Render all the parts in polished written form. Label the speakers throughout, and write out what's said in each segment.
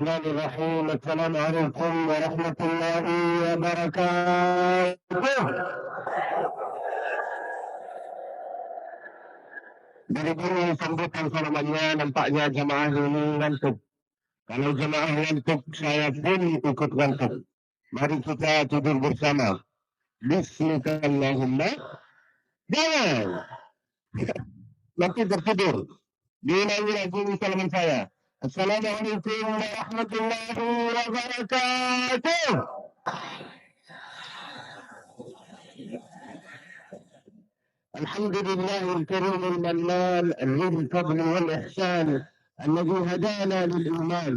Speaker 1: الرحمن الرحيم. السلام عليكم ورحمة الله wabarakatuh. Dari dulu sambutan salamannya nampaknya jemaah ini ngantuk. Kalau jemaah ngantuk, saya pun ikut ngantuk. Mari kita tidur bersama. Bismillahirrahmanirrahim. Jangan nanti tertidur. Diulangi lagi salaman saya. Assalamualaikum warahmatullahi wabarakatuh. الحمد لله الكريم المنان ذي الفضل والإحسان الذي هدانا للإيمان.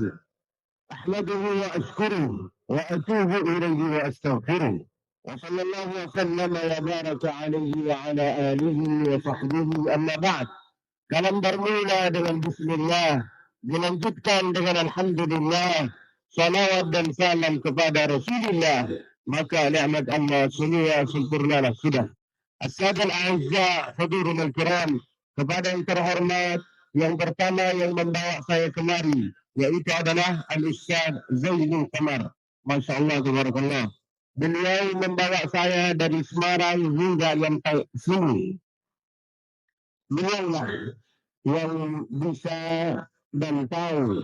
Speaker 1: أحمده وأشكره وأتوب إليه وأستغفره. وصلى الله وسلم وبارك عليه وعلى آله وصحبه. أما بعد. Kalam bermula dengan Bismillah, dilanjutkan dengan Alhamdulillah, salawat dan salam kepada Rasulullah, maka nikmat Allah semua sempurnalah sudah. As-Sadal A'izza, Hadirin Al-Kiram, kepada yang terhormat, yang pertama yang membawa saya kemari, yaitu adalah Al-Ustaz Zainul Qamar. Masya Allah, tabarakallah. Beliau membawa saya dari Semarang hingga yang sini. Beliaulah yang bisa dan tahu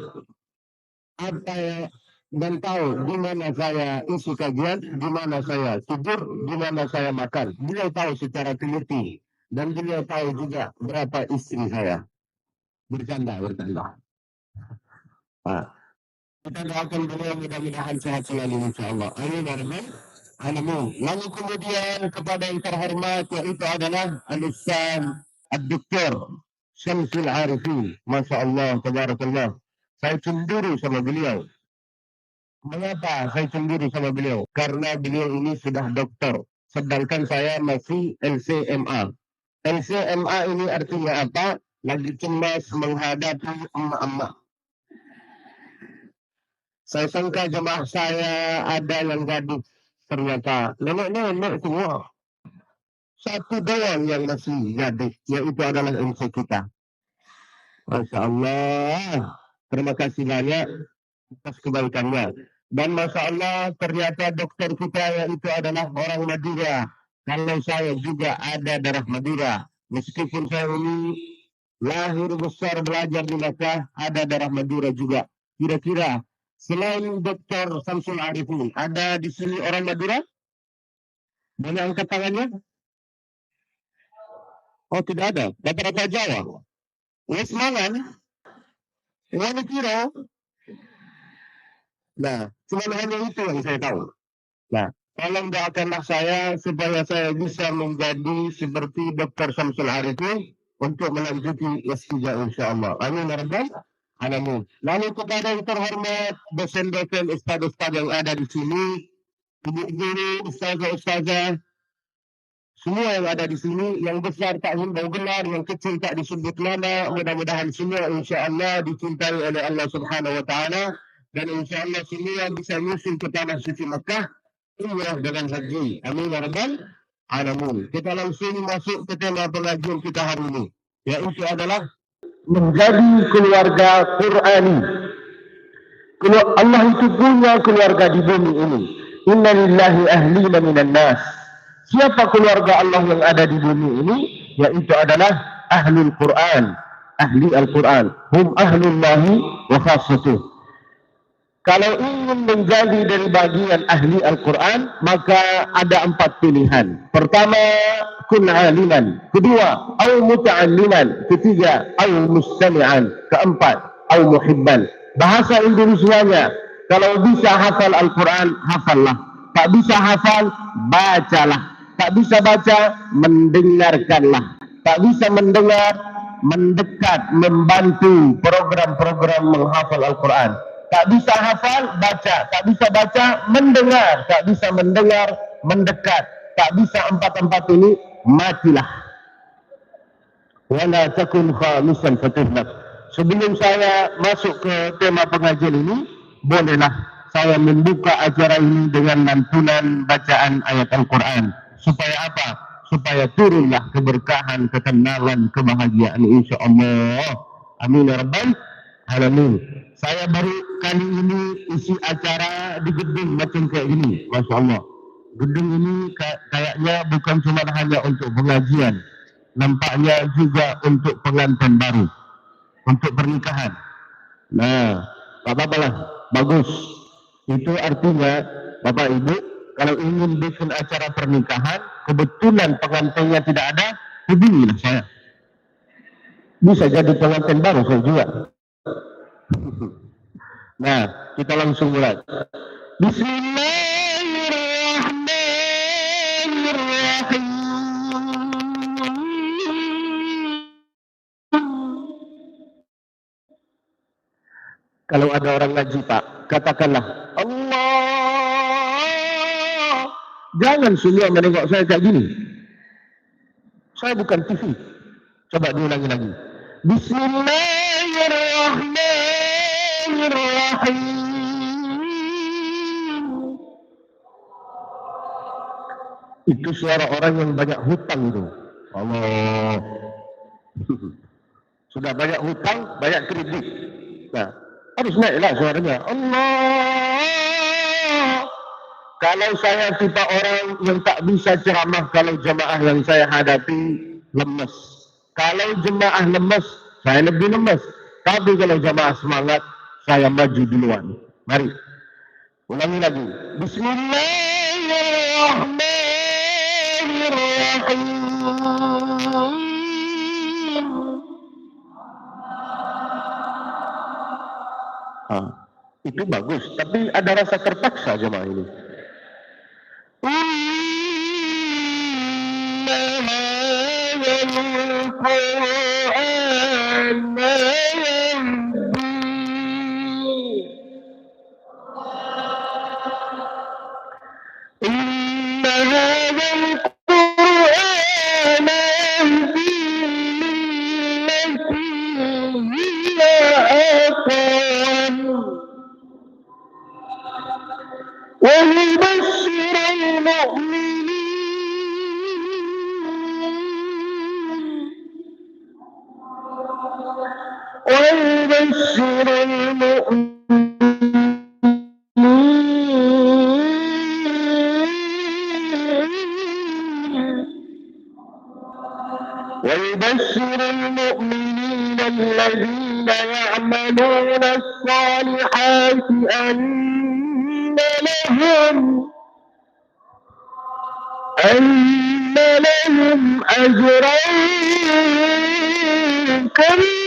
Speaker 1: apa dan tahu di mana saya isi kajian, di mana saya tidur, di mana saya makan. Beliau tahu secara teliti dan beliau tahu juga berapa istri saya. Bercanda. Kita doakan beliau mudah-mudahan sehat selalu insyaAllah. Amin. Lalu kemudian kepada yang terhormat yaitu adalah Al-Ustaz Ad-Doktor Syamsul Arifin. Masya Allah, tabarakallah. Saya cemburu sama beliau. Mengapa saya cemburu sama beliau? Karena beliau ini sudah doktor, sedangkan saya masih LCMA. LCMA ini artinya apa? Lagi cemas menghadapi emak-emak. Saya sangka jemaah saya ada yang gadis, ternyata nenek-nenek semua. Satu doang yang masih gadis, yaitu adalah MC kita. Masya Allah. Terima kasih banyak atas kebaikannya. Dan Masya Allah, ternyata dokter kita yaitu adalah orang Madura. Kalau saya juga ada darah Madura. Meskipun saya ini lahir besar belajar di Makkah, ada darah Madura juga. Kira-kira selain Dr. Syamsul Arifin, ada di sini orang Madura? Banyak angkat tangannya? Oh, tidak ada. Rata-rata Jawa. Wes mangan? Wani kira? Nah, cuma hanya itu yang saya tahu. Nah, tolong doakanlah saya supaya saya bisa menjadi seperti Dr. Syamsul Arifin untuk melanjuti S3 insyaAllah. Amin ya rabbal alamin. Lalu kepada yang terhormat dosen-dosen, ustaz-ustaz yang ada di sini, ibu-ibu, ustazah-ustazah, semua yang ada di sini, yang besar tak himbau gelar, yang kecil tak disebut nama, mudah-mudahan semua insyaAllah dicintai oleh Allah Subhanahu Wa Taala, dan insyaAllah semua bisa nyusul ke tanah suci Makkah, umrah dengan haji. Amin ya rabbal alamin. Kita langsung masuk ke tema pengajian kita hari ini, yaitu adalah menjadi keluarga Qur'ani. Allah itu punya keluarga di bumi ini. Inna lillahi ahlina minan nas. Siapa keluarga Allah yang ada di bumi ini? Yaitu adalah ahlul Quran, ahli Al-Quran. Hum ahlullahi wa khassatuh. Kalau ingin menjadi dari bagian ahli Al-Quran, maka ada 4 pilihan. Pertama, kun aliman. Kedua, au muta'alliman. Ketiga, au mustami'an. Keempat, au muhibban. Bahasa Indonesianya, kalau bisa hafal Al-Quran, hafallah. Tak bisa hafal, bacalah. Tak bisa baca, mendengarkanlah. Tak bisa mendengar, mendekat, membantu program-program menghafal Al-Quran. Tak bisa hafal, baca. Tak bisa baca, mendengar. Tak bisa mendengar, mendekat. Tak bisa 4 ini, matilah. Wala takun khamisan fatuhlak. Sebelum saya masuk ke tema pengajian ini, bolehlah saya membuka acara ini dengan lantunan bacaan ayat Al-Quran. Supaya apa? Supaya turunlah keberkahan, ketenangan, kebahagiaan insyaAllah. Amin ya rabbal Halamin. Saya baru kali ini isi acara di gedung macam kayak gini, Masya Allah. Gedung ini kayaknya bukan cuma hanya untuk pengajian, nampaknya juga untuk pengantin baru, untuk pernikahan. Nah, tak apa-apa lah, bagus. Itu artinya, Bapak Ibu, kalau ingin bikin acara pernikahan, kebetulan pengantinnya tidak ada, hubungilah saya. Bisa jadi pengantin baru saya juga. Nah, kita langsung mulai. Bismillahirrahmanirrahim. Kalau ada orang ngaji, Pak, katakanlah Allah. Jangan semua menengok saya kayak gini. Saya bukan TV. Coba diulangi lagi. Bismillahirrahmanirrahim. Itu suara orang yang banyak hutang itu. Allah. Sudah banyak hutang, banyak kredit. Nah, harus naiklah suaranya. Allah. Kalau saya tipe orang yang tak bisa ceramah kalau jemaah yang saya hadapi lemes. Kalau jemaah lemes, saya lebih lemes. Tapi kalau jemaah semangat, saya maju duluan. Mari. Ulangi lagi. Bismillahirrahmanirrahim. Itu bagus, tapi ada rasa terpaksa jemaah ini. ويبشر المؤمنين الذين يعملون الصالحات أن لهم أجرا كبيرا.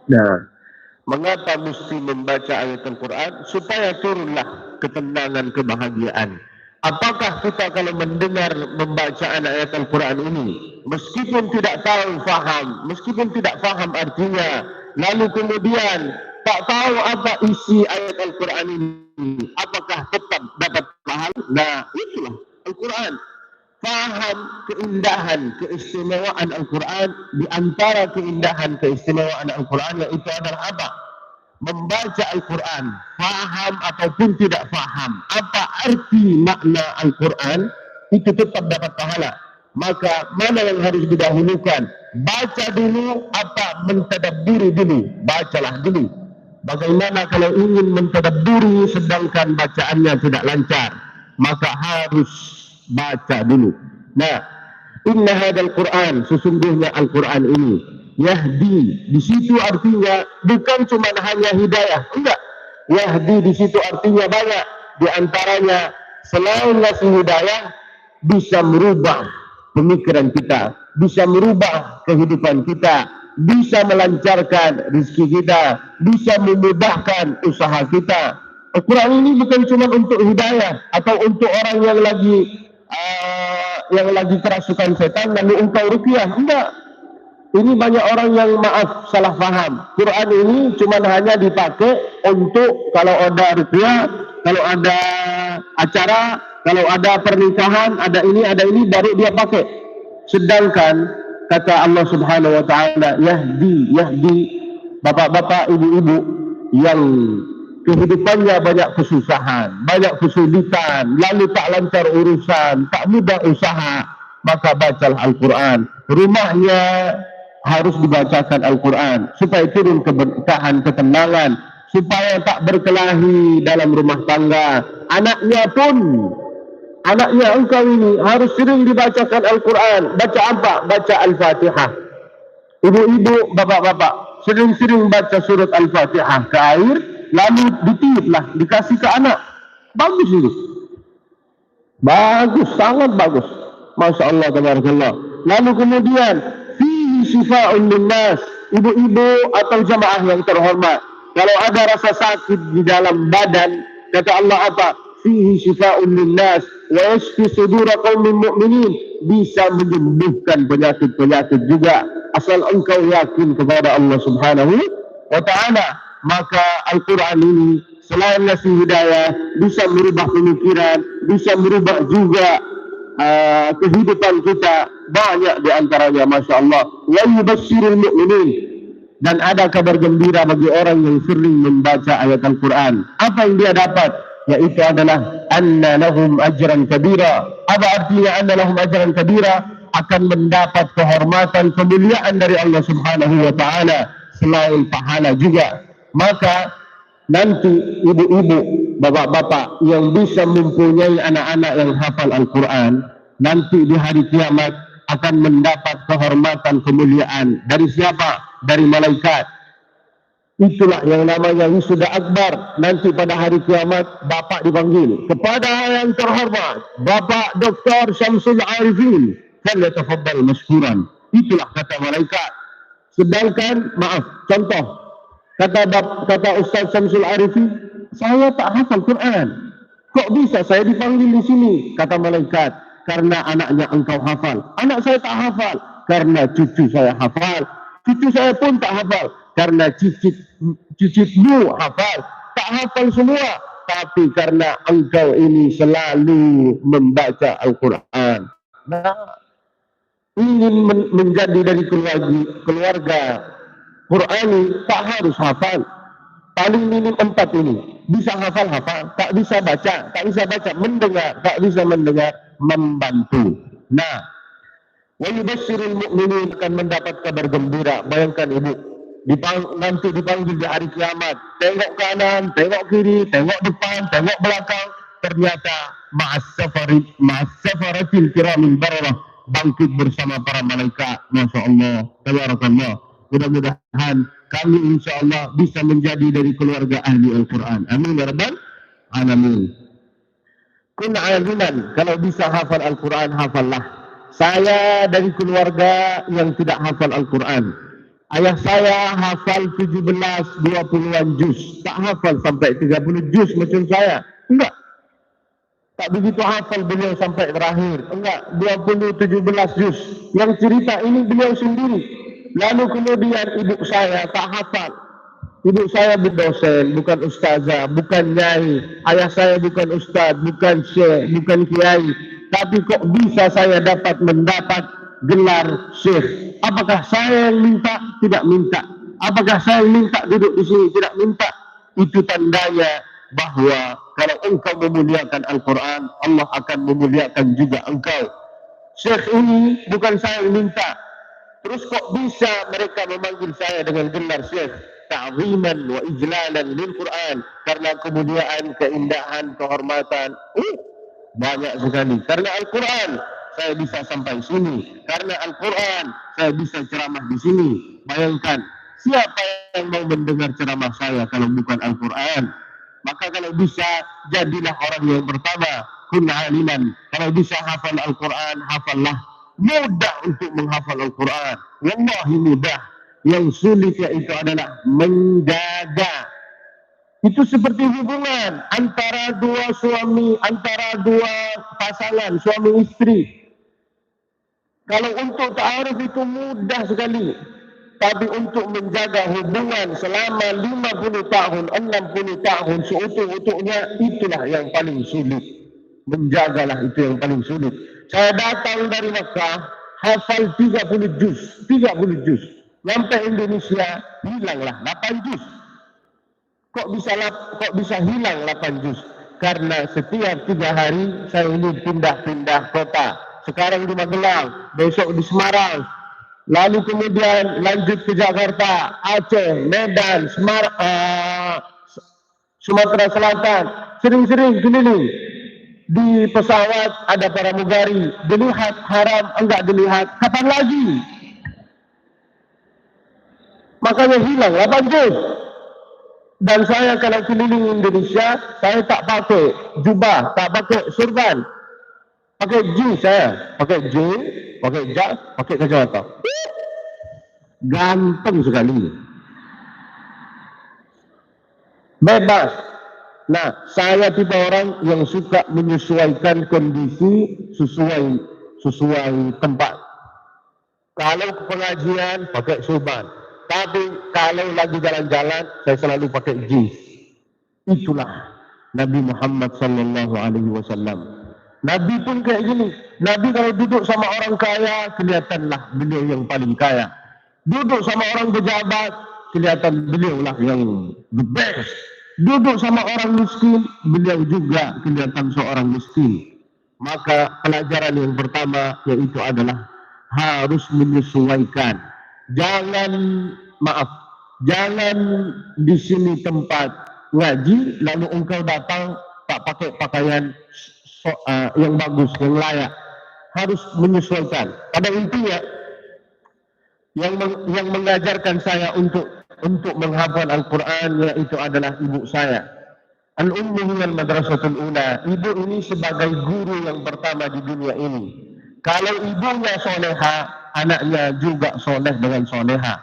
Speaker 1: Nah, mengapa mesti membaca ayat Al-Quran? Supaya turunlah ketenangan, kebahagiaan. Apakah kita kalau mendengar pembacaan ayat Al-Quran ini, meskipun tidak tahu faham, meskipun tidak faham artinya, lalu kemudian tak tahu apa isi ayat Al-Quran ini, apakah tetap dapat pahala? Nah, itulah Al-Quran. Faham keindahan, keistimewaan Al-Quran. Di antara keindahan, keistimewaan Al-Quran yaitu adalah apa? Membaca Al-Quran, faham ataupun tidak faham apa arti makna Al-Quran, itu tetap dapat pahala. Maka mana yang harus didahulukan? Baca dulu apa mentadabburi dulu? Bacalah dulu. Bagaimana kalau ingin mentadabburi sedangkan bacaannya tidak lancar? Maka harus baca dulu. Nah, inna hadzal Qur'an, sesungguhnya Al-Quran ini yahdi, di situ artinya bukan cuma hanya hidayah, enggak. Yahdi di situ artinya banyak. Di antaranya selain ngasih hidayah, bisa merubah pemikiran kita, bisa merubah kehidupan kita, bisa melancarkan rezeki kita, bisa memudahkan usaha kita. Al-Quran ini bukan cuma untuk hidayah atau untuk orang yang lagi kerasukan setan lalu engkau ruqyah, enggak. Ini banyak orang yang salah faham. Quran ini cuma hanya dipakai untuk kalau ada ruqyah, kalau ada acara, kalau ada pernikahan, ada ini baru dia pakai. Sedangkan kata Allah Subhanahu wa taala, yahdi, bapak-bapak, ibu-ibu yang kehidupannya banyak kesusahan, banyak kesulitan, lalu tak lancar urusan, tak mudah usaha, maka bacalah Al-Quran. Rumahnya harus dibacakan Al-Quran supaya turun keberkahan, ketenangan, supaya tak berkelahi dalam rumah tangga. Anaknya engkau ini harus sering dibacakan Al-Quran. Baca apa? Baca Al-Fatihah. Ibu-ibu, bapak-bapak, sering-sering baca surat Al-Fatihah ke air, lalu ditiuplah, dikasih ke anak. Bagus itu. Bagus, sangat bagus. Masya Allah, tabarakallah. Lalu kemudian, fihi syifa'un linnas. Ibu-ibu atau jamaah yang terhormat, kalau ada rasa sakit di dalam badan, kata Allah apa? Fihi syifa'un linnas wa yashfi sudura qaumin mu'minin. Bisa menyembuhkan penyakit-penyakit juga asal engkau yakin kepada Allah Subhanahu wa ta'ala. Maka Al-Quran ini selain ngasih hidayah, bisa merubah pemikiran, bisa merubah juga kehidupan kita. Banyak di antaranya, Masya Allah. Wa yubasyirul mu'minin. Dan ada kabar gembira bagi orang yang sering membaca ayat Al-Quran. Apa yang dia dapat? Yaitu adalah anna lahum ajran kabira. Apa artinya anna lahum ajran kabira? Akan mendapat kehormatan, kemuliaan dari Allah Subhanahu wa ta'ala selain pahala juga. Maka nanti ibu-ibu, bapak-bapak yang bisa mempunyai anak-anak yang hafal Al-Quran, nanti di hari kiamat akan mendapat kehormatan, kemuliaan. Dari siapa? Dari malaikat. Itulah yang namanya wisuda akbar. Nanti pada hari kiamat bapak dipanggil kepada yang terhormat, Bapak Dr. Syamsul Arifin, falyatafaddal mashkuran. Itulah kata malaikat. Sedangkan contoh kata Ustaz Syamsul Arifin, saya tak hafal Quran. Kok bisa saya dipanggil di sini? Kata malaikat, karena anaknya engkau hafal. Anak saya tak hafal, karena cucu saya hafal. Cucu saya pun tak hafal, karena cicitmu hafal. Tak hafal semua, tapi karena engkau ini selalu membaca Al-Quran. Nah, ingin menjadi dari keluarga Qurani, tak harus hafal. Paling minim 4 ini. Bisa hafal, tak bisa baca, mendengar, tak bisa mendengar, membantu. Nah, wa yubasyirul mu'minin, akan mendapat kabar gembira. Bayangkan ibu, nanti dipanggil di hari kiamat, tengok kanan, tengok kiri, tengok depan, tengok belakang, ternyata ma'as-safaratil kiramil bararah, bangkit bersama para malaikat. Masya Allah, tabarakallah. Mudah-mudahan kami insya Allah bisa menjadi dari keluarga ahli Al-Quran. Amin ya rabbal alamin. Kun aliman, kalau bisa hafal Al-Quran, hafallah. Saya dari keluarga yang tidak hafal Al-Quran. Ayah saya hafal 17-20an juz. Tak hafal sampai 30 juz macam saya. Enggak. Tak begitu hafal beliau sampai terakhir. Enggak. 17 juz. Yang cerita ini beliau sendiri. Lalu kemudian ibu saya tak hafal. Ibu saya berdosen, bukan ustazah, bukan nyai. Ayah saya bukan ustaz, bukan syekh, bukan kiai. Tapi kok bisa saya mendapat gelar syekh? Apakah saya yang minta? Tidak minta. Apakah saya yang minta duduk di sini? Tidak minta. Itu tandanya bahwa kalau engkau memuliakan Al-Quran, Allah akan memuliakan juga engkau. Syekh ini bukan saya yang minta. Terus kok bisa mereka memanggil saya dengan gelar syekh? Ta'ziman wa ijlalan lil Quran. Karena kemuliaan, keindahan, kehormatan. Banyak sekali. Karena Al-Quran saya bisa sampai sini. Karena Al-Quran saya bisa ceramah di sini. Bayangkan, siapa yang mau mendengar ceramah saya kalau bukan Al-Quran? Maka kalau bisa, jadilah orang yang pertama. Kun aliman. Kalau bisa hafal Al-Quran, hafallah. Mudah untuk menghafal Al-Quran. Wallahi mudah. Yang sulit yaitu adalah menjaga. Itu seperti hubungan antara dua suami, antara dua pasangan, suami istri. Kalau untuk ta'aruf itu mudah sekali. Tapi untuk menjaga hubungan selama 50 tahun, 60 tahun, seutuh-utuhnya, itulah yang paling sulit. Menjagalah itu yang paling sulit. Saya datang dari Makkah, hafal 30 juz. Sampai Indonesia, hilanglah 8 juz. Kok bisa hilang 8 juz? Karena setiap 3 hari saya ini pindah-pindah kota. sekarang di Magelang, besok di Semarang, lalu kemudian lanjut ke Jakarta, Aceh, Medan, Sumatera Selatan, sering-sering keliling. Di pesawat ada pramugari, dilihat haram, enggak dilihat, kapan lagi? Makanya hilang 8 juz. Dan saya kalau keliling Indonesia, saya tak pakai jubah, tak pakai surban, pakai jeans saya, pakai jeans, pakai jas, pakai kacamata. Ganteng sekali. Bebas. Nah, saya tipe orang yang suka menyesuaikan kondisi sesuai tempat. Kalau ke pengajian pakai surban, tapi kalau lagi jalan-jalan saya selalu pakai jeans. Itulah Nabi Muhammad sallallahu alaihi wasallam. Nabi pun kayak gini. Nabi kalau duduk sama orang kaya, kelihatanlah beliau yang paling kaya. Duduk sama orang pejabat, kelihatan beliau lah yang the best. Duduk sama orang miskin, beliau juga kelihatan seorang miskin. Maka pelajaran yang pertama yaitu adalah harus menyesuaikan. Jangan di sini tempat ngaji lalu engkau datang tak pakai pakaian yang bagus, yang layak. Harus menyesuaikan. Pada intinya yang mengajarkan saya untuk menghafal Al-Quran yaitu adalah ibu saya. Al-Ummu minal madrasatul ula. Ibu ini sebagai guru yang pertama di dunia ini. Kalau ibunya soleha, anaknya juga soleh dengan soleha.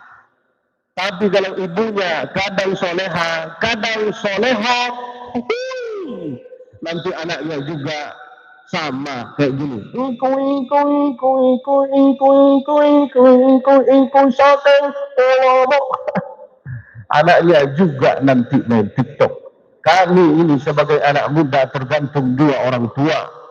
Speaker 1: Tapi kalau ibunya kadang soleha, kadang soleha, nanti anaknya juga sama kayak gini. Anaknya juga nanti main TikTok. Kami ini sebagai anak muda tergantung dua orang tua.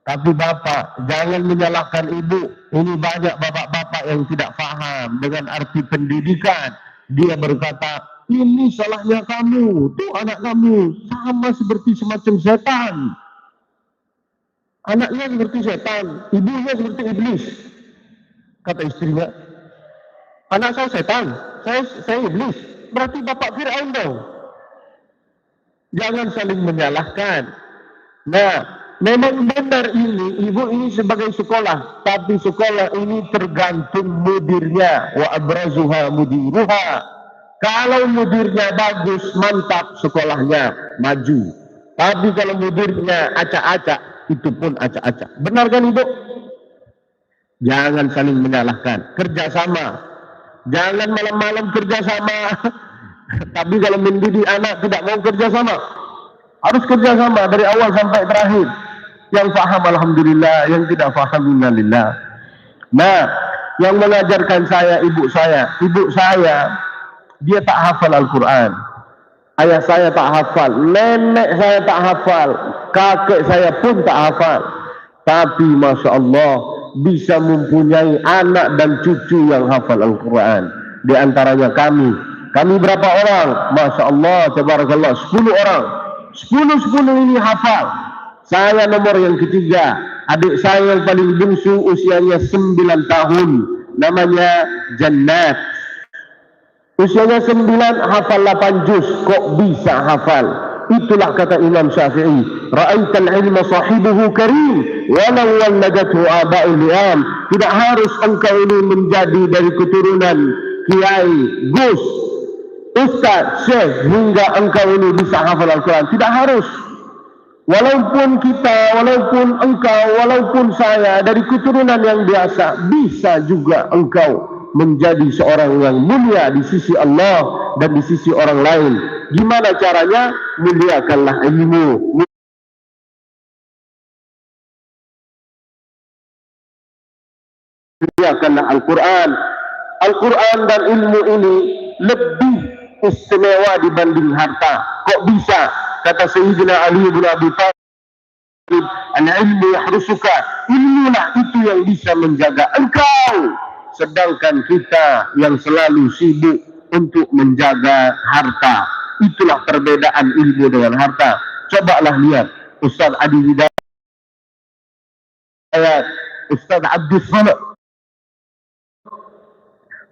Speaker 1: Tapi bapak, jangan menyalahkan ibu. Ini banyak bapak-bapak yang tidak paham dengan arti pendidikan. Dia berkata, ini salahnya kamu, tuh anak kamu sama seperti semacam setan. Anaknya seperti setan, ibunya seperti iblis. Kata istrinya, anak saya setan, saya iblis. Berarti bapak Fir'aun dong. Jangan saling menyalahkan. Nah, memang benar ini, ibu ini sebagai sekolah, tapi sekolah ini tergantung mudirnya. Wa abrazuha mudiruha. Kalau mudirnya bagus, mantap, sekolahnya maju. Tapi kalau mudirnya acak-acak, itu pun acak-acak. Benar kan ibu? Jangan saling menyalahkan. Kerjasama. Jangan malam-malam kerjasama. Tapi kalau mendidik anak tidak mau kerjasama. Harus kerjasama dari awal sampai terakhir. Yang paham alhamdulillah, yang tidak paham innalillah. Nah, yang mengajarkan saya ibu saya dia tak hafal Al-Quran. Ayah saya tak hafal, nenek saya tak hafal, kakek saya pun tak hafal. Tapi Masya Allah bisa mempunyai anak dan cucu yang hafal Al-Quran. Di antaranya kami berapa orang? Masya Allah, tabarakallah, 10 orang. 10 ini hafal. Saya nomor yang ketiga. Adik saya yang paling bungsu usianya 9 tahun. Namanya Jannat. Usianya 9, hafal 8 juz. Kok bisa hafal? Itulah kata Imam Syafi'i. Ra'aital ilma sahibuhu karim. Walau walladatu aba'ul li'am. Tidak harus engkau ini menjadi dari keturunan kiai, gus, ustaz, syekh, hingga engkau ini bisa hafal Al-Quran. Tidak harus. Walaupun kita, walaupun engkau, walaupun saya dari keturunan yang biasa, bisa juga engkau menjadi seorang yang mulia di sisi Allah dan di sisi orang lain. Gimana caranya? Muliakanlah ilmu, muliakanlah Al-Quran. Al-Quran dan ilmu ini lebih istimewa dibanding harta. Kok bisa? Kata Sayyidina Ali bin Abi Thalib, al-ilmu yahrusuka. Ilmulah itu yang bisa menjaga engkau. Sedangkan kita yang selalu sibuk untuk menjaga harta. Itulah perbedaan ilmu dengan harta. Cobalah lihat Ustaz Adi Hidayat Ustaz Abdul Samad,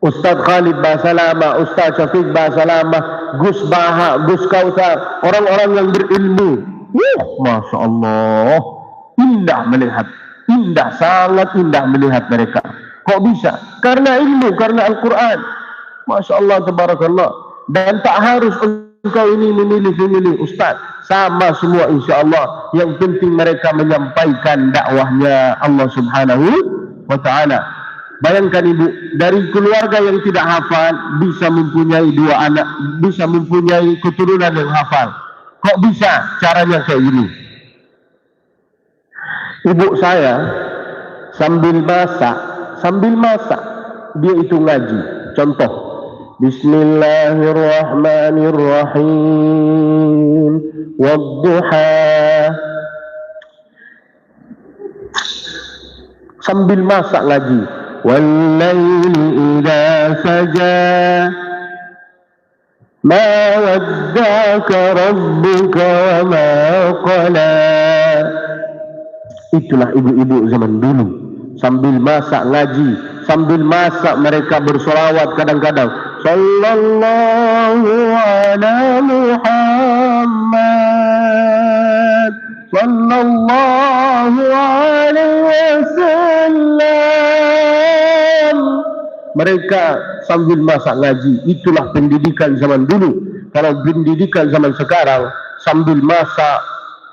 Speaker 1: Ustaz Khalid Basalama, Ustaz Syafiq Basalama, Gus Baha, Gus Kautsar, orang-orang yang berilmu. Masya Allah, indah melihat, indah, sangat indah melihat mereka. Kok bisa? Karena ilmu, karena Al-Quran. Masya Allah, tabarakallah. Dan tak harus engkau ini memilih ustaz, sama semua insya Allah. Yang penting mereka menyampaikan dakwahnya Allah Subhanahu wa Ta'ala. Bayangkan ibu, dari keluarga yang tidak hafal bisa mempunyai 2 anak, bisa mempunyai keturunan yang hafal. Kok bisa? Caranya kayak gini. Ibu saya sambil masak dia itu ngaji. Contoh, Bismillahirrahmanirrahim, wadduha. Sambil masak ngaji. Wallaili idza saja, ma wadda'aka rabbuka wa ma qala. Itulah ibu-ibu zaman dulu. Sambil masak ngaji, sambil masak mereka bersolawat kadang-kadang. Sallallahu ala Muhammad, sallallahu alaihi wasallam. Mereka sambil masak ngaji. Itulah pendidikan zaman dulu. Kalau pendidikan zaman sekarang, sambil masak,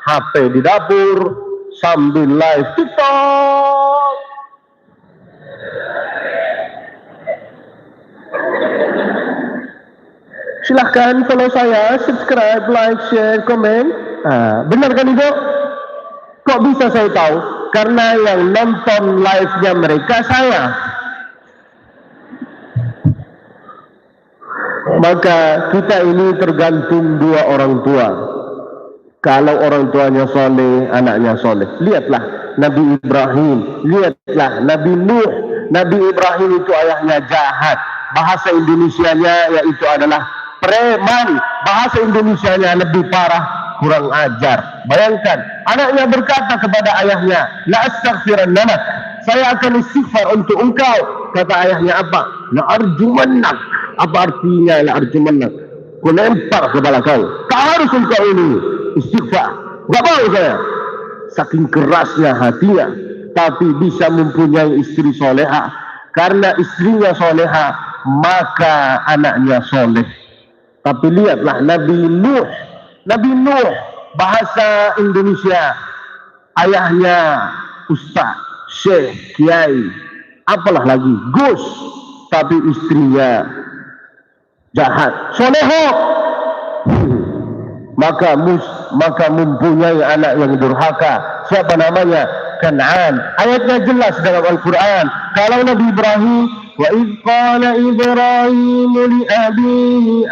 Speaker 1: HP di dapur, sambil live TikTok. Silahkan follow saya, subscribe, like, share, komen. Benar kan ibu? Kok bisa saya tahu? Karena yang nonton live-nya mereka saya. Maka kita ini tergantung 2 orang tua. Kalau orang tuanya soleh, anaknya soleh. Lihatlah Nabi Ibrahim, lihatlah Nabi Nuh. Nabi Ibrahim itu ayahnya jahat. Bahasa Indonesianya yaitu adalah preman. Bahasa Indonesianya lebih parah, kurang ajar. Bayangkan, anaknya berkata kepada ayahnya, la astaghfirannak, saya akan istighfar untuk engkau. Kata ayahnya apa? La arjumannak. Apa artinya la arjumannak? Ku lempar kepala kau. Tak harus engkau ini istighfar. Gak mau saya. Saking kerasnya hatinya, tapi bisa mempunyai istri soleha. Karena istrinya soleha, maka anaknya soleh. Tapi lihatlah Nabi Nuh. Nabi Nuh, bahasa Indonesia, ayahnya ustaz, syekh, kiai, apalah lagi, Gus. Tapi istrinya jahat, soleha. Maka mempunyai anak yang durhaka. Siapa namanya? Kan'an. Ayatnya jelas dalam Al-Quran. Kalau Nabi Ibrahim, wa idh qala Ibrahim li abihi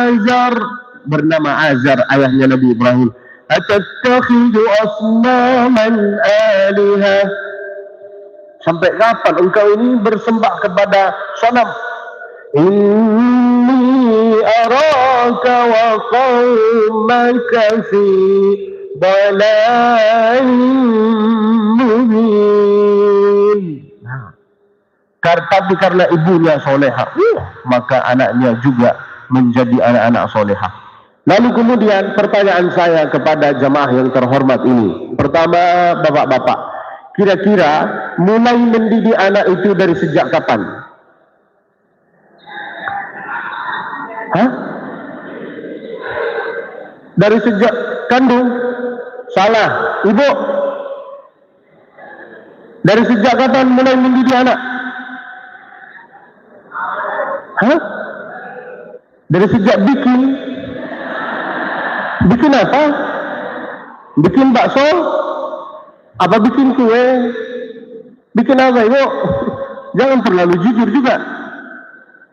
Speaker 1: Azar, bernama Azar ayahnya Nabi Ibrahim, atattakhidhu asnaman alihah, sampai kapan engkau ini bersembah kepada sanam? Inni araka wa qaumaka fi dalalin mubin. Tapi karena ibunya soleha, maka anaknya juga menjadi anak-anak soleha. Lalu kemudian pertanyaan saya kepada jamaah yang terhormat ini. Pertama, bapak-bapak, kira-kira mulai mendidik anak itu dari sejak kapan? Dari sejak kandung? Salah, ibu. Dari sejak kapan mulai mendidik anak? Dari sejak bikin apa? Bikin bakso? Apa bikin kue? Bikin apa ibu? Jangan terlalu jujur juga.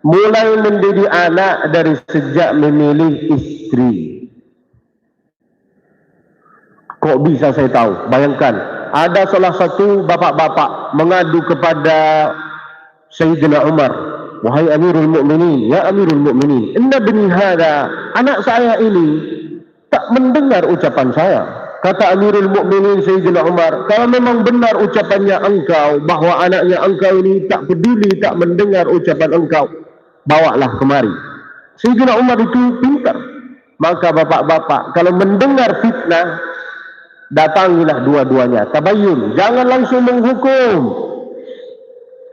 Speaker 1: Mulai mendidik anak dari sejak memilih istri. Kok bisa saya tahu? Bayangkan, ada salah satu bapak-bapak mengadu kepada Sayyidina Umar. Wahai Amirul Mukminin, ya Amirul Mukminin, inna bani hada, anak saya ini tak mendengar ucapan saya. Kata Amirul Mukminin Sayyidina Umar, kalau memang benar ucapannya engkau bahwa anaknya engkau ini tak peduli, tak mendengar ucapan engkau, bawalah kemari. Sayyidina Umar itu pintar. Maka bapak-bapak, kalau mendengar fitnah, datangilah dua-duanya. Tabayyun, jangan langsung menghukum.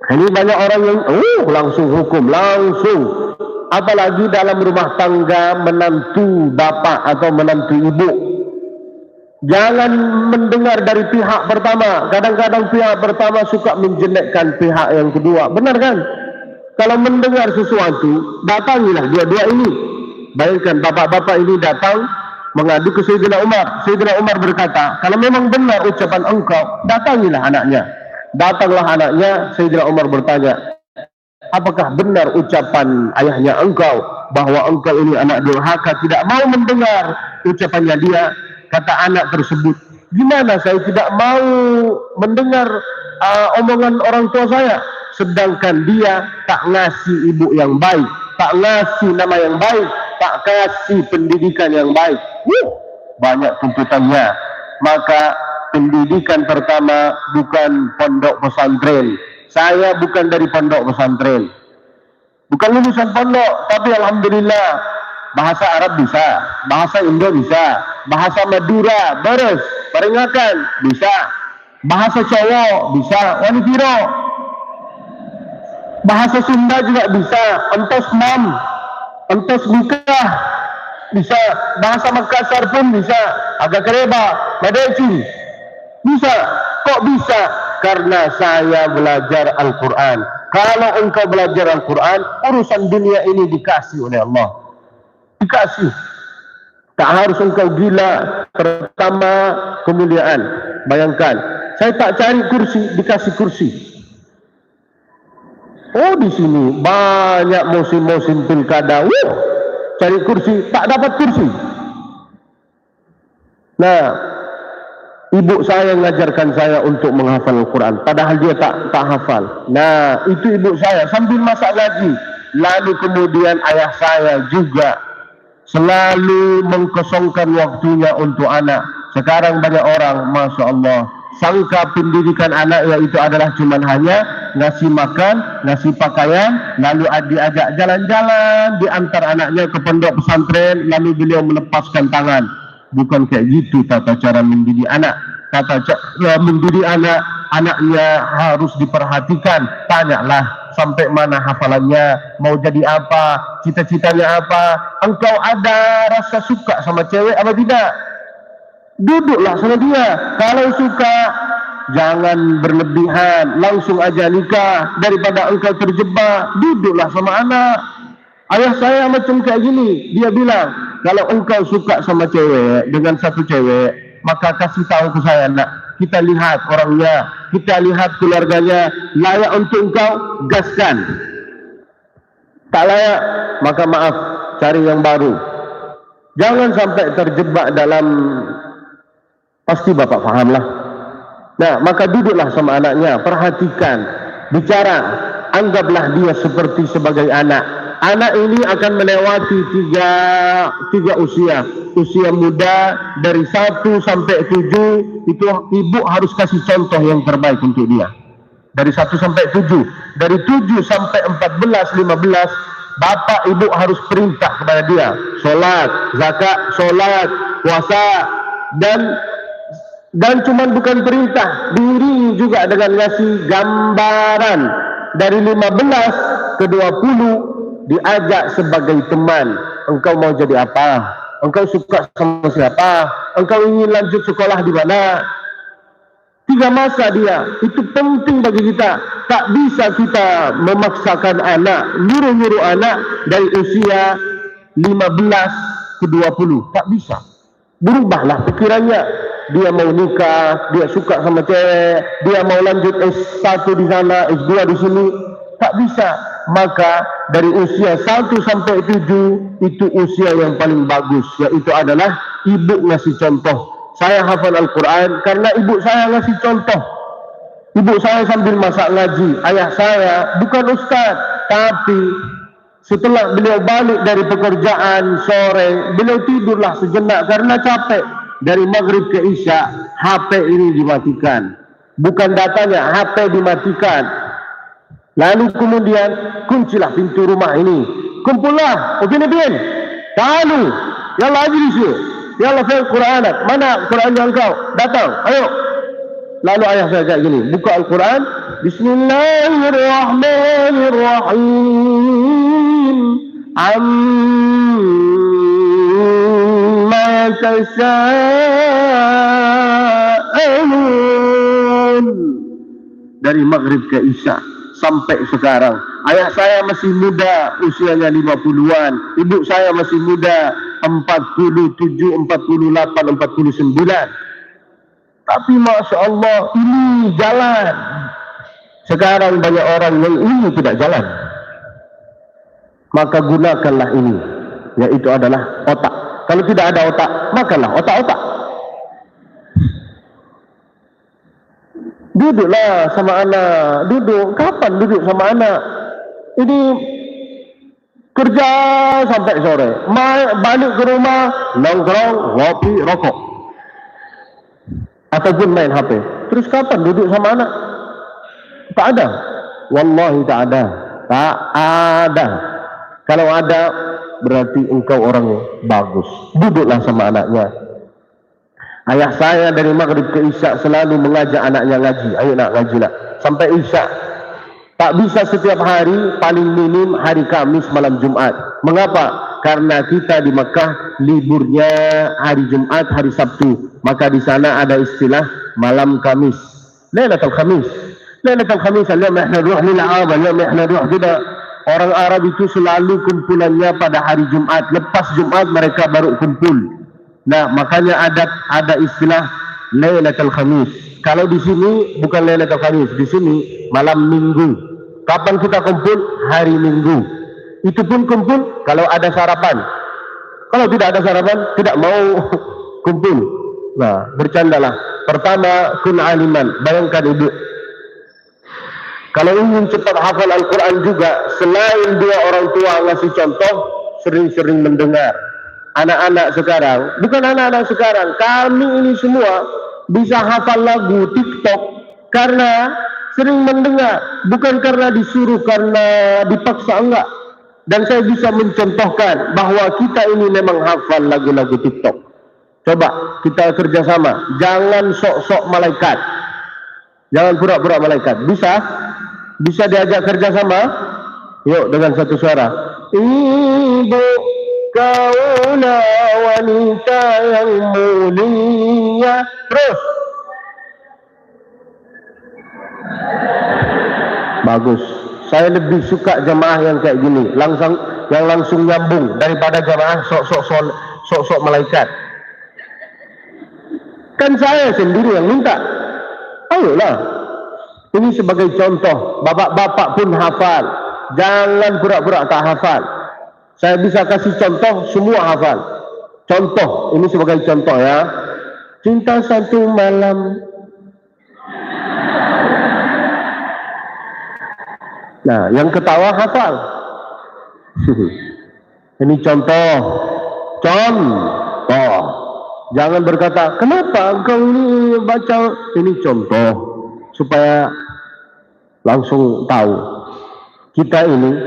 Speaker 1: Ini banyak orang yang langsung hukum, langsung. Apalagi dalam rumah tangga menantu bapak atau menantu ibu. Jangan mendengar dari pihak pertama. Kadang-kadang pihak pertama suka menjelekkan pihak yang kedua. Benar kan? Kalau mendengar sesuatu, datangilah dua-dua ini. Bayangkan bapak-bapak ini datang mengadu ke Sayyidina Umar. Sayyidina Umar berkata, kalau memang benar ucapan engkau, datangilah anaknya. Datanglah anaknya. Sayyidina Umar bertanya, apakah benar ucapan ayahnya engkau bahwa engkau ini anak durhaka, tidak mau mendengar ucapannya dia? Kata anak tersebut, gimana saya tidak mau mendengar omongan orang tua saya, sedangkan dia tak ngasih ibu yang baik, tak ngasih nama yang baik, tak kasih pendidikan yang baik. Banyak tuntutannya. Maka pendidikan pertama bukan pondok pesantren. Saya bukan dari pondok pesantren, bukan lulusan pondok, tapi alhamdulillah bahasa Arab bisa, bahasa Indo bisa, bahasa Madura beres, peringakan bisa, bahasa Jawa bisa, wanitiro, bahasa Sunda juga bisa, entos mam, entos nikah bisa, bahasa Makassar pun bisa, agak kereba, madeci bisa. Kok bisa? Karena saya belajar Al-Quran. Kalau engkau belajar Al-Quran, urusan dunia ini dikasih oleh Allah. Dikasih. Tak harus engkau gila. Pertama, kemuliaan. Bayangkan, saya tak cari kursi, dikasih kursi. Oh, di sini banyak musim-musim pilkada. Cari kursi, tak dapat kursi. Nah, ibu saya mengajarkan saya untuk menghafal Al-Quran, padahal dia tak hafal. Nah, itu ibu saya sambil masak gaji. Lalu kemudian ayah saya juga selalu mengkosongkan waktunya untuk anak. Sekarang banyak orang, Masya Allah, sangka pendidikan anak itu adalah cuma hanya ngasih makan, ngasih pakaian, lalu diajak jalan-jalan, diantar anaknya ke pondok pesantren, lalu beliau melepaskan tangan. Bukan kayak gitu tata cara mendidik anak. Tata cara mendidik anak, anaknya harus diperhatikan. Tanyalah sampai mana hafalannya, mau jadi apa, cita-citanya apa. Engkau ada rasa suka sama cewek apa tidak? Duduklah sama dia. Kalau suka, jangan berlebihan, langsung aja nikah daripada engkau terjebak. Duduklah sama anak. Ayah saya macam kayak gini, dia bilang, kalau engkau suka sama cewek, dengan satu cewek, maka kasih tahu ke saya, nak, kita lihat orangnya, kita lihat keluarganya, layak untuk engkau, gaskan. Tak layak, maka maaf, cari yang baru. Jangan sampai terjebak dalam, pasti bapak fahamlah. Nah, maka duduklah sama anaknya, perhatikan, bicara, anggaplah dia seperti sebagai anak. Anak ini akan melewati tiga usia. Usia muda dari 1 sampai 7, itu ibu harus kasih contoh yang terbaik untuk dia. Dari 1 sampai 7. Dari 7 sampai 14, 15, bapak ibu harus perintah kepada dia. Sholat, zakat, sholat, puasa. Dan cuman bukan perintah, diiringi juga dengan ngasih gambaran. Dari 15 ke 20, diajak sebagai teman. Engkau mau jadi apa? Engkau suka sama siapa? Engkau ingin lanjut sekolah di mana? 3 masa dia. Itu penting bagi kita. Tak bisa kita memaksakan anak, nyuruh-nyuruh anak dari usia 15 ke 20. Tak bisa. Berubahlah pikirannya. Dia mau nikah, dia suka sama cewek, dia mau lanjut S1 di sana, S2 di sini. Tak bisa. Maka dari usia 1 sampai 7 itu usia yang paling bagus, yaitu adalah ibu ngasih contoh. Saya hafal Al-Quran karena ibu saya ngasih contoh. Ibu saya sambil masak ngaji. Ayah saya bukan ustaz, tapi setelah beliau balik dari pekerjaan sore, beliau tidurlah sejenak karena capek. dari maghrib ke isya HP ini dimatikan. Bukan datanya, HP dimatikan. Lalu kemudian kuncilah pintu rumah ini. Kumpullah, ubin-ubin. Ta'alu, yalla ajlisu. Yalla fil Qur'anak. Mana Qur'annya engkau? Datang, ayo. Lalu ayah saya kayak gini, buka Al-Quran. Bismillahirrahmanirrahim. Amma tasa'alun. Dari maghrib ke isya sampai sekarang. Ayah saya masih muda, usianya 50-an. Ibu saya masih muda, 47, 48, 49. Tapi Masya Allah, ini jalan. Sekarang banyak orang yang ini tidak jalan. Maka gunakanlah ini, yaitu adalah otak. Kalau tidak ada otak, makanlah otak-otak. Duduklah sama anak. Duduk, kapan duduk sama anak? Ini kerja sampai sore, balik ke rumah, nongkrong, ngopi, rokok, ataupun main HP. Terus kapan duduk sama anak? Tak ada. Wallahi tak ada. Tak ada. Kalau ada, berarti engkau orang bagus. Duduklah sama anaknya. Ayah saya dari maghrib ke isya selalu mengajak anaknya ngaji. Ayo nak ngaji nak. Sampai isya. Tak bisa setiap hari, paling minim hari Kamis malam Jumat. Mengapa? Karena kita di Mekah liburnya hari Jumat, hari Sabtu. Maka di sana ada istilah malam Kamis. Lailatul Khamis. Lailatul Khamis, al-yawm ihna ruh lil 'am, al-yawm ihna ruh. Tidak. Orang Arab itu selalu kumpulannya pada hari Jumat. Lepas Jumat mereka baru kumpul. Nah, makanya ada istilah Lailatul Khamis. Kalau di sini bukan Lailatul Khamis, di sini malam Minggu. Kapan kita kumpul? Hari Minggu. Itu pun kumpul kalau ada sarapan. Kalau tidak ada sarapan, tidak mau kumpul. Nah, bercandalah. Pertama, kun aliman. Bayangkan ibu, kalau ingin cepat hafal Al-Quran juga, selain dua orang tua ngasih contoh, sering-sering mendengar. Anak-anak sekarang, bukan anak-anak sekarang, kami ini semua bisa hafal lagu TikTok karena sering mendengar, bukan karena disuruh, karena dipaksa, enggak. Dan saya bisa mencontohkan bahwa kita ini memang hafal lagu-lagu TikTok. Coba kita kerjasama, jangan sok-sok malaikat, jangan pura-pura malaikat. Bisa diajak kerjasama? Yuk dengan satu suara. Ibu kaulah wanita yang mulia. Terus. Bagus. Saya lebih suka jamaah yang kayak gini, yang langsung nyambung daripada jamaah sok-sok malaikat. Kan saya sendiri yang minta. Ayolah. Ini sebagai contoh. Bapak-bapak pun hafal. Jangan pura-pura tak hafal. Saya bisa kasih contoh, semua hafal. Contoh, ini sebagai contoh ya. Cinta satu malam. Nah, yang ketawa hafal. Ini contoh. Contoh. Jangan berkata, kenapa engkau ini baca? Ini contoh. Supaya langsung tahu. Kita ini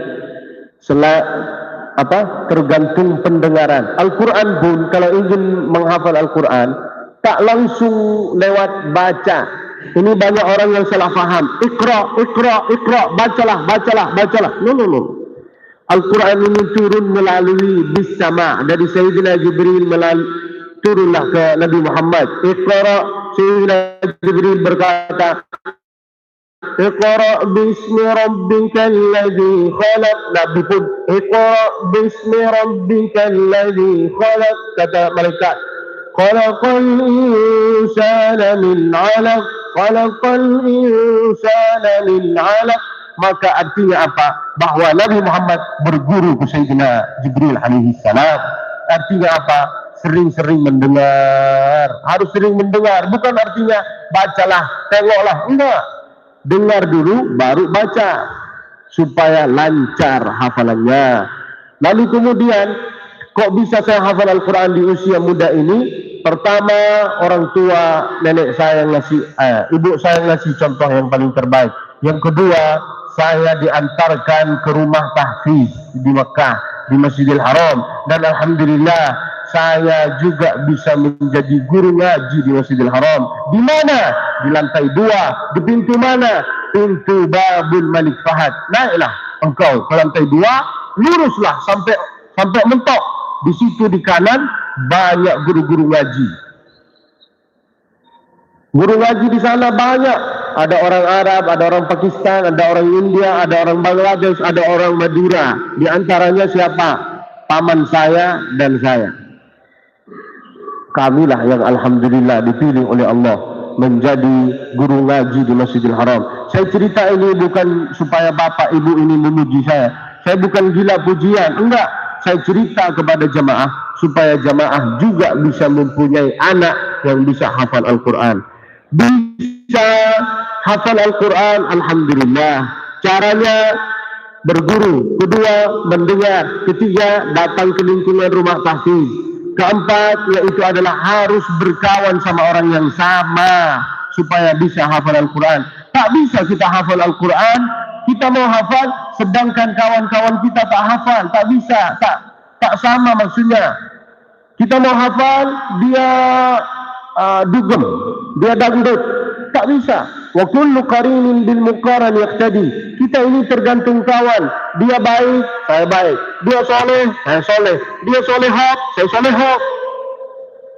Speaker 1: tergantung pendengaran. Al-Quran pun kalau ingin menghafal Al-Quran tak langsung lewat baca. Ini banyak orang yang salah faham. Iqra, bacalah. No. Al-Quran ini turun melalui bis-sama' dari Sayyidina Jibril turunlah ke Nabi Muhammad. Iqra, Sayyidina Jibril berkata, Iqra bismi rabbikal ladzi khalaq. Nabi pun Iqra bismi rabbikal ladzi khalaq. Kata malaikat, khalaqal insana min 'alaq. Khalaqal insana min 'alaq. Maka artinya apa? Bahwa Nabi Muhammad berguru ke Sayyidina Jibril alaihi salam. Artinya apa? Sering-sering mendengar. Harus sering mendengar. Bukan artinya bacalah, tengoklah. Enggak. Dengar dulu, baru baca. Supaya lancar hafalannya. Lalu kemudian, kok bisa saya hafal Al-Quran di usia muda ini? pertama orang tua nenek saya ngasih, ibu saya ngasih contoh yang paling terbaik. Yang kedua, saya diantarkan ke rumah tahfiz di Mekah, di Masjidil Haram, dan alhamdulillah saya juga bisa menjadi guru ngaji di Masjidil Haram. Di mana? Di lantai 2. Di pintu mana? Pintu Babul Malik Fahad. Naiklah engkau ke lantai 2, luruslah sampai mentok. Di situ di kanan banyak guru-guru ngaji. Guru ngaji di sana banyak. Ada orang Arab, ada orang Pakistan, ada orang India, ada orang Bangladesh, ada orang Madura. Di antaranya siapa? Paman saya dan saya. Kamilah yang alhamdulillah dipilih oleh Allah menjadi guru ngaji di Masjidil Haram. Saya cerita ini bukan supaya bapak ibu ini memuji saya. Saya bukan gila pujian, enggak. Saya cerita kepada jamaah supaya jamaah juga bisa mempunyai anak yang bisa hafal Al-Quran. Bisa hafal Al-Quran, alhamdulillah. Caranya berguru. Kedua, mendengar. Ketiga, datang ke lingkungan rumah tahfiz. Keempat, yaitu adalah harus berkawan sama orang yang sama supaya bisa hafal Al-Quran. Tak bisa kita hafal Al-Quran, kita mau hafal sedangkan kawan-kawan kita tak hafal. Tak bisa, tak sama maksudnya. Kita mau hafal, dia dugem, dia dangdut. Tak bisa. Wa kullu qarinin bil muqaran yaqtadi. Kita ini tergantung kawan. Dia baik, saya baik. Dia soleh, saya soleh. Dia solehah, saya solehah.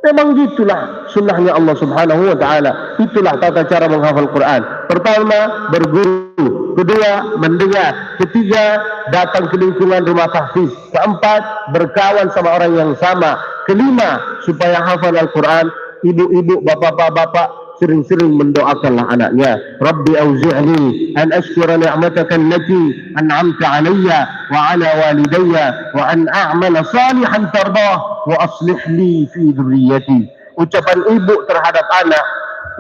Speaker 1: Memang gitulah sunnahnya Allah Subhanahu wa taala. Itulah tata cara menghafal Quran. Pertama, berguru. Kedua, mendengar. Ketiga, datang ke lingkungan rumah tahfiz. Keempat, berkawan sama orang yang sama. Kelima, supaya hafal Al-Quran, ibu-ibu, bapak-bapak sering-sering mendoakanlah anaknya. Rabbi auzi'ni an ashkura ni'mataka allati an'amta 'alayya wa 'ala walidayya wa an a'mala salihan tardah wa aslih li fi dhurriyyati. Ucapan ibu terhadap anak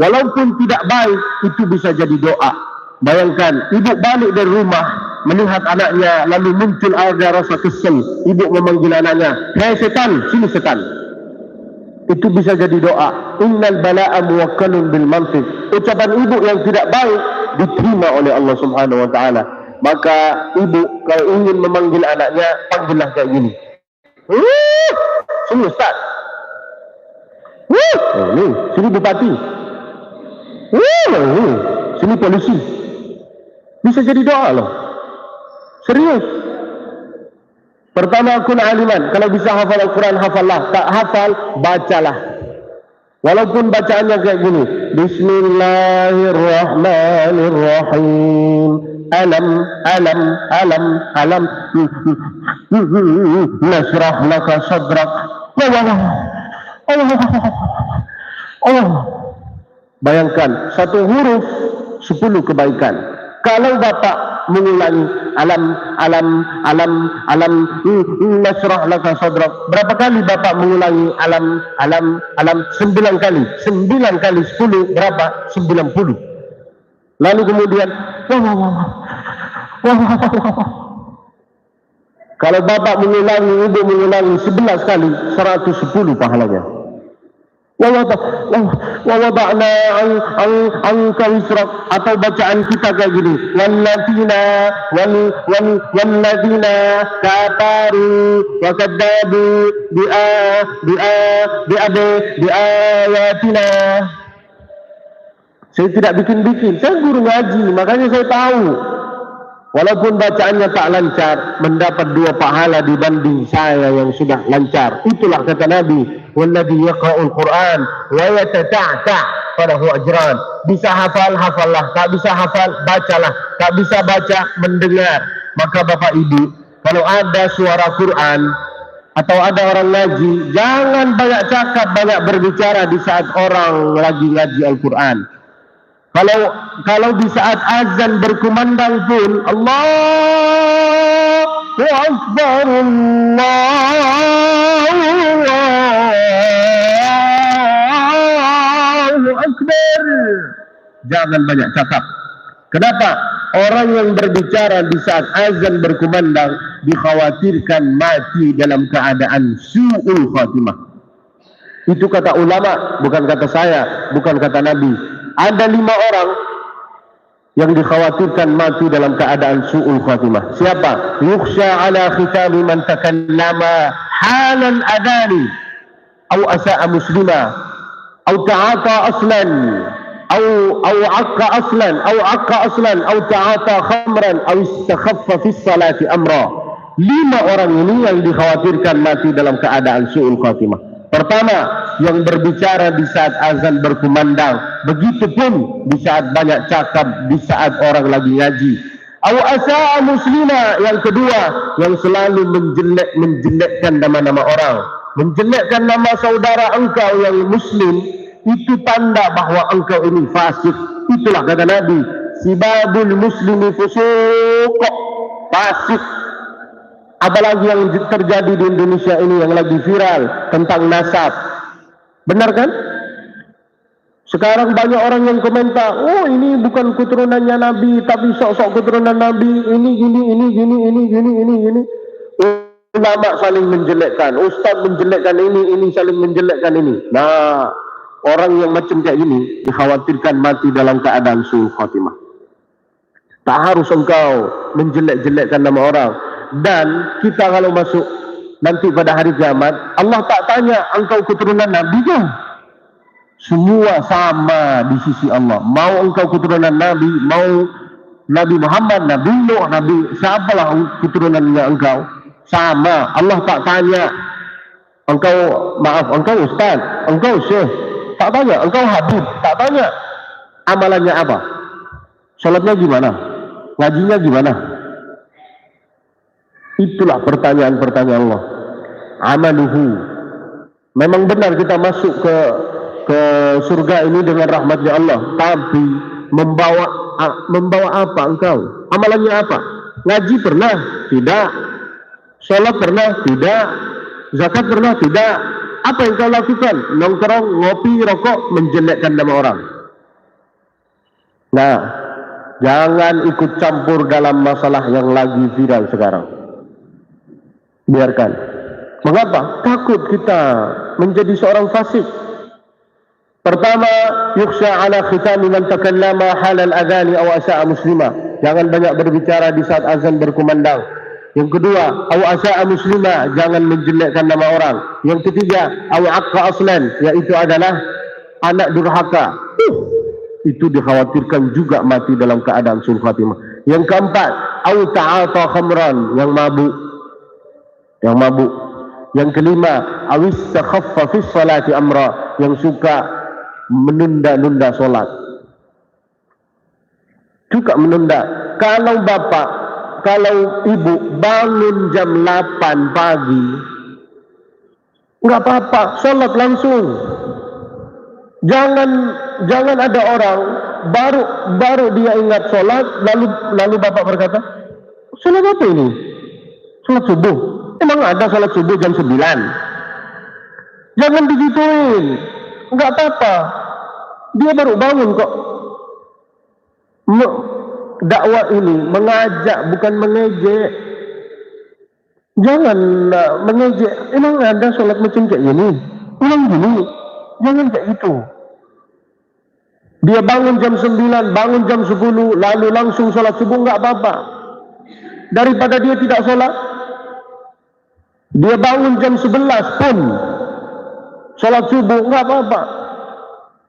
Speaker 1: walaupun tidak baik itu bisa jadi doa. Bayangkan ibu balik dari rumah melihat anaknya lalu muncul ada rasa kesel. Ibu memanggil anaknya, "Hei setan, sini setan." Itu bisa jadi doa. Innal bala'a muwakkalun bil mantiq. Ucapan ibu yang tidak baik diterima oleh Allah Subhanahu wa taala. Maka ibu kalau ingin memanggil anaknya, panggillah kayak gini. Sini Ustaz. Sini bupati. Sini polisi. Bisa jadi doa loh. Serius. Pertama, kun aliman. Kalau bisa hafal Al-Quran, hafallah. Tak hafal, bacalah. Walaupun bacaannya kayak gini. Bismillahirrahmanirrahim. Alam, alam, alam, alam. Nasrah laka sadrak. Allah. Bayangkan, satu huruf 10 kebaikan. Kalau bapak mengulangi alam, alam, alam, alam, nasrah laka sadrak. Berapa kali bapak mengulangi alam, alam, alam? 9 kali. 9 kali 10 berapa? 90. Lalu kemudian kalau bapak mengulangi, ibu mengulangi 11 kali, 110 pahalanya. Wawada'na anka wisrak. Atau bacaan kita kayak gini, walladzina kafaru wa kadzabu biayatina. Saya tidak bikin-bikin, saya guru ngaji, makanya saya tahu. Walaupun bacaannya tak lancar, mendapat 2 pahala dibanding saya yang sudah lancar. Itulah kata Nabi, walladzi yaqra'ul Qur'an wa yatata'ta falahu ajran. Bisa hafal, hafallah. Tak bisa hafal, bacalah. Tak bisa baca, mendengar. Maka Bapak Ibu, kalau ada suara Quran atau ada orang ngaji, jangan banyak cakap, banyak berbicara di saat orang lagi ngaji Al-Quran. Kalau di saat azan berkumandang pun Allahu Akbar, Allahu Akbar. Jangan banyak cakap. Kenapa? Orang yang berbicara di saat azan berkumandang dikhawatirkan mati dalam keadaan su'ul khatimah. Itu kata ulama, bukan kata saya, bukan kata Nabi. Ada 5 orang yang dikhawatirkan mati dalam keadaan su'ul khatimah. Siapa? Yukhsha ala khitami man takallama halal adani au asa'a muslima au ta'ata aslan au aqqa aslan au ta'ata khamran au istakhaffa fi salati amra. 5 orang ini yang dikhawatirkan mati dalam keadaan su'ul khatimah. Pertama, yang berbicara di saat azan berkumandang, begitupun di saat banyak cakap, di saat orang lagi ngaji. Aw asa'a muslima, yang kedua, yang selalu menjelekkan nama-nama orang, menjelekkan nama saudara engkau yang muslim, itu tanda bahwa engkau ini fasik. Itulah kata Nabi, sibabul muslimi fusuq, fasik. Apalagi yang terjadi di Indonesia ini yang lagi viral tentang nasab. Benar kan? Sekarang banyak orang yang komentar, oh ini bukan keturunannya Nabi, tapi sok-sok keturunan Nabi, ini gini. Ulama saling menjelekkan, ustaz menjelekkan ini saling menjelekkan ini. Nah, orang yang macam kayak gini dikhawatirkan mati dalam keadaan su'ul khatimah. Tak harus engkau menjelek-jelekkan nama orang. Dan kita kalau masuk nanti pada hari kiamat, Allah tak tanya engkau keturunan Nabi ke? Semua sama di sisi Allah. Mau engkau keturunan Nabi, mau Nabi Muhammad, Nabi Nuh, Nabi siapalah keturunannya engkau, sama. Allah tak tanya engkau ustaz, engkau syekh, tak tanya. Engkau habib, tak tanya amalannya apa, salatnya gimana, ngajinya gimana. Itulah pertanyaan-pertanyaan Allah. Amaluhu. Memang benar kita masuk ke surga ini dengan rahmatnya Allah, tapi membawa apa engkau? Amalannya apa? Ngaji pernah? Tidak. Salat pernah? Tidak. Zakat pernah? Tidak. Apa yang kau lakukan? Nongkrong, ngopi, rokok, menjelekkan nama orang. Nah, jangan ikut campur dalam masalah yang lagi viral sekarang. Biarkan. Mengapa? Takut kita menjadi seorang fasik. Pertama, yukhsha ala khitami man takallama halal adhani aw asa'a muslima. Jangan banyak berbicara di saat azan berkumandang. Yang kedua, aw asa'a muslima, jangan menjelekkan nama orang. Yang ketiga, aw aqqa aslan, yaitu adalah anak durhaka. Itu dikhawatirkan juga mati dalam keadaan su'ul khatimah. Yang keempat, aw ta'ata khamran, yang mabuk. Yang kelima, awis takhaffa fi salati amra, yang suka menunda-nunda solat. Juga menunda. Kalau bapak, kalau ibu bangun jam 8 pagi, enggak apa-apa, solat langsung. Jangan ada orang baru dia ingat solat, lalu bapak berkata, solat apa ini? Solat subuh. Emang ada salat subuh jam 9? Jangan digituin. Enggak apa-apa. Dia baru bangun kok. Dakwah ini mengajak, bukan mengejek. Jangan mengejek. Emang ada salat macam kayak gini? Emang gini? Jangan kayak gitu. Dia bangun jam 9, bangun jam 10, lalu langsung salat subuh, enggak apa-apa. Daripada dia tidak salat, dia bangun jam 11 pun salat subuh, enggak apa-apa.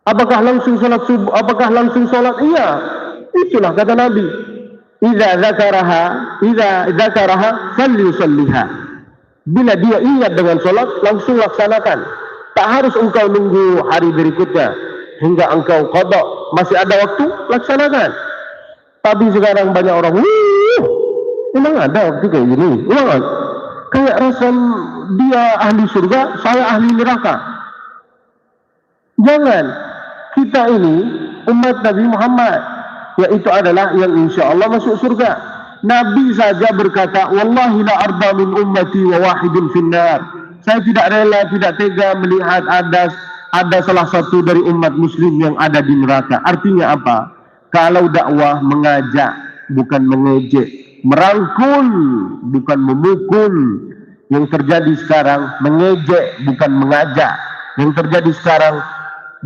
Speaker 1: Apakah langsung salat subuh? Apakah langsung salat? Iya. Itulah kata Nabi. Idza dzakaraha falyusalliha. Bila dia ingat dengan salat, langsung laksanakan. Tak harus engkau nunggu hari berikutnya hingga engkau qada. Masih ada waktu, laksanakan. Tapi sekarang banyak orang, emang ada waktu kayak gini? Emang kayak rasa dia ahli surga, saya ahli neraka. Jangan. Kita ini umat Nabi Muhammad, yaitu adalah yang insya Allah masuk surga. Nabi saja berkata, wallahi la arda min ummati wa wahidun finnar. Saya tidak rela, tidak tega melihat ada salah satu dari umat muslim yang ada di neraka. Artinya apa? Kalau dakwah mengajak, bukan mengejek. Merangkul, bukan memukul. Yang terjadi sekarang mengejek, bukan mengajak. Yang terjadi sekarang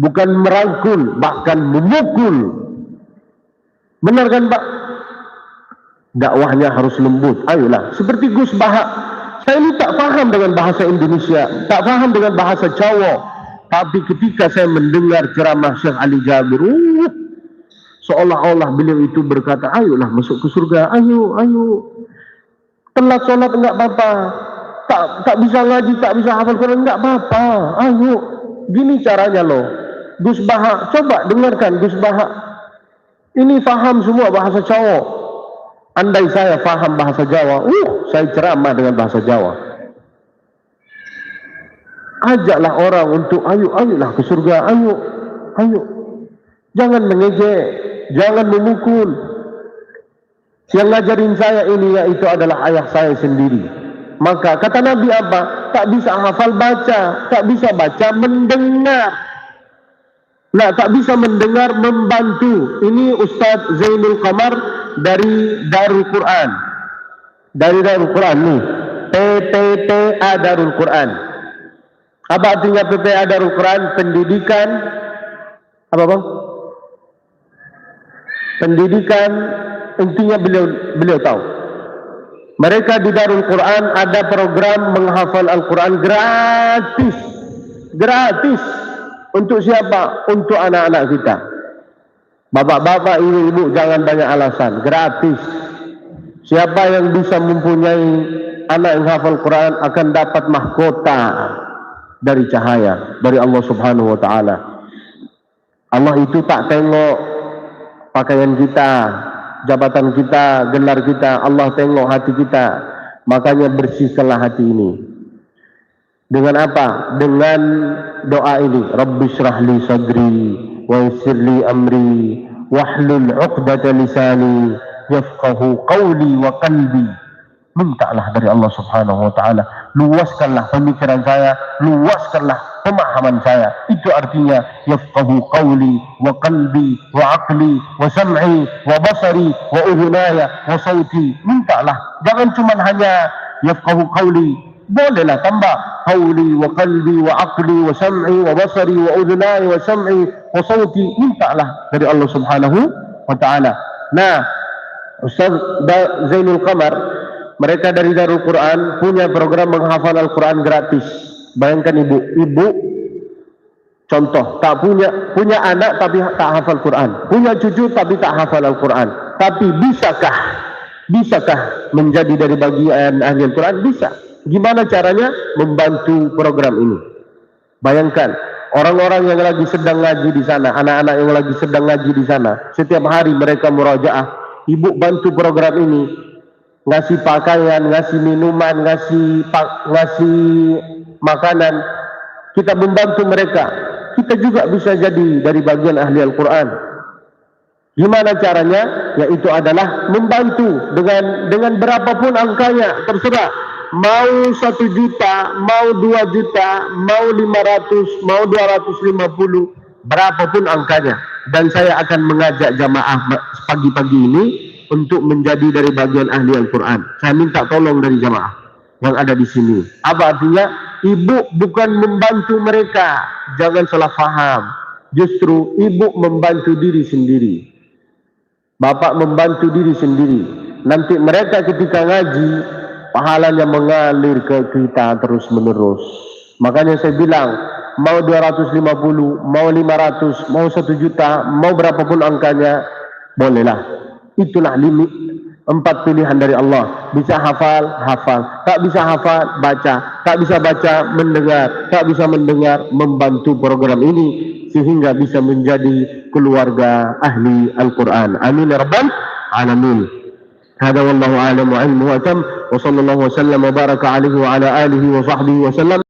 Speaker 1: bukan merangkul, bahkan memukul. Benar kan Pak? Dakwahnya harus lembut. Ayolah, seperti Gus Bahak. Saya ini tak paham dengan bahasa Indonesia, tak paham dengan bahasa Jawa. Tapi ketika saya mendengar ceramah Syekh Ali Jabir, seolah-olah beliau itu berkata, ayolah masuk ke surga, ayo. Telat sholat enggak apa-apa, tak bisa ngaji, tak bisa hafal Quran enggak apa-apa, ayo. Gini caranya loh. Gus Bahak, coba dengarkan Gus Bahak. Ini faham semua bahasa Jawa. Andai saya faham bahasa Jawa, saya ceramah dengan bahasa Jawa. Ajaklah orang untuk ayolah ke surga, ayo. Jangan mengejek, jangan memukul. Yang ngajarin saya ini yaitu adalah ayah saya sendiri. Maka kata Nabi apa? Tak bisa hafal baca, tak bisa baca mendengar. Nah, tak bisa mendengar membantu. Ini Ustadz Zainul Qamar dari Darul Quran. Dari Darul Quran nih. PPA Darul Quran. Apa artinya PPA Darul Quran? Pendidikan apa Bang? Pendidikan, intinya beliau tahu. Mereka di Darul Quran ada program menghafal Al-Quran gratis. Gratis. Untuk siapa? Untuk anak-anak kita. Bapak-bapak, ibu-ibu jangan banyak alasan. Gratis. Siapa yang bisa mempunyai anak yang hafal Quran akan dapat mahkota dari cahaya dari Allah Subhanahu wa taala. Allah itu tak tengok pakaian kita, jabatan kita, gelar kita. Allah tengok hati kita. Makanya bersihkanlah hati ini. Dengan apa? Dengan doa ini. Rabbi syrahli sadri wa yassirli amri wahlul 'uqdata lisani yafqahu qawli wa qalbi. Mintalah dari Allah Subhanahu wa taala, luaskanlah pemikiran saya, luaskanlah pemahaman saya. Itu artinya yafqahu qawli wa qalbi wa aqli wa sam'i wa basari wa udhunaya wa sauti. Mintalah, jangan cuma hanya yafqahu qawli. Bolehlah tambah qawli wa qalbi wa aqli wa sam'i wa basari wa udhunaya wa sam'i wa sauti. Mintalah dari Allah Subhanahu wa taala. Nah, Ustaz Zainul Qamar, mereka dari Darul Quran punya program menghafal Al-Quran gratis. Bayangkan ibu contoh, tak punya anak tapi tak hafal Quran, punya cucu tapi tak hafal Al-Quran. Tapi bisakah menjadi dari bagian ahli Al-Quran? Bisa. Gimana caranya? Membantu program ini. Bayangkan orang-orang yang lagi sedang ngaji di sana, anak-anak yang lagi sedang ngaji di sana, setiap hari mereka murajaah. Ibu bantu program ini, ngasih pakaian, ngasih minuman, ngasih makanan. Kita membantu mereka. Kita juga bisa jadi dari bagian ahli Al-Quran. Gimana caranya? Yaitu adalah membantu dengan berapapun angkanya, terserah. Mau 1 juta, mau 2 juta, mau 500, mau 250, berapapun angkanya. Dan saya akan mengajak jamaah pagi-pagi ini untuk menjadi dari bagian ahli Al-Quran. Saya minta tolong dari jamaah yang ada di sini. Apa artinya? Ibu bukan membantu mereka. Jangan salah faham. Justru ibu membantu diri sendiri. Bapak membantu diri sendiri. Nanti mereka ketika ngaji, pahalanya mengalir ke kita terus menerus. Makanya saya bilang, mau 250, mau 500, mau 1 juta, mau berapapun angkanya, bolehlah. Itulah limit. 4 pilihan dari Allah. Bisa hafal, hafal. Tak bisa hafal, baca. Tak bisa baca, mendengar. Tak bisa mendengar, membantu program ini sehingga bisa menjadi keluarga ahli Al-Quran. Amin ya rabbal alamin. Hada wallahu a'lam wa ilmuhu atam wa sallallahu wa sallam wa baraka alaihi wa ala alihi wa sahbihi wa sallam.